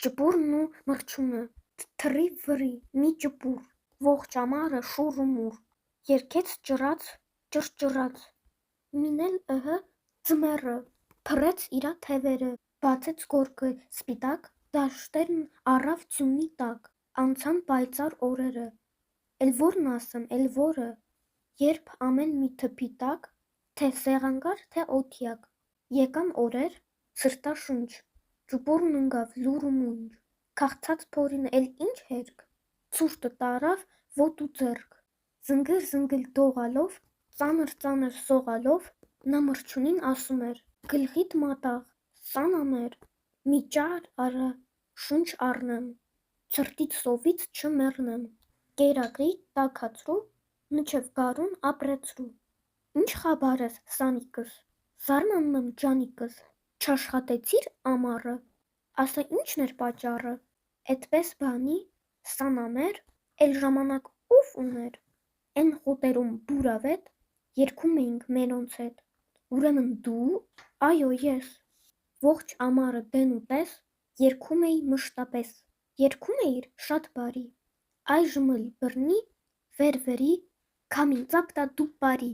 ճպուրն ու մրջունը, թռի վրի, մի ճպուր, ողջ ամառը շուռ ու մուռ, երգեց ճռած, ճռճռաց, մին էլ ձմեռը, փռեց իրա թևերը, բացեց գորգը սպիտակ, դաշտերն առավ ձյունի տակ, անցան պայծառ օրերը, էլ որն ասեմ, էլ որը, երբ ամեն մի թփի տակ, թե սեղանկար, թե օդյակ, եկան օրեր, սրտաշունչ, ճպուրն ընկավ լուռ ու մունջ, քաղցած փորին էլ ինչ հերք, ցուրտը տարավ ոտք ու ձեռք, զնգր-զնգլ դողալով, ծանր-ծանր սողալով, նա մրջունին ասում էր. «Գլխիդ մատաղ, սան ամեր, մի ճար արա, շունչ առնեմ, ցրտից սովից չմեռնեմ, կերակրի տաքացրու, մինչև գարուն ապրեցրու, ինչ խաբար ես, սանիկս, զարմանում եմ ջանիկս, չաշխատեցի՞ր ամառը, ասա ինչն էր պատճառը, էդպես բանի, սան ամեր, էլ ժամանակ ո՞վ ուներ, էն խոտերում բուրավետ, երգում էինք մերոնց հետ, ուրեմն դու, այո ես, ողջ ամառը դեն ու տես, երգում էի մշտապես, երգում էիր շատ բարի, այժմ էլ բռնի, վեր-վրի, քամին ծակ տա դու բարի»։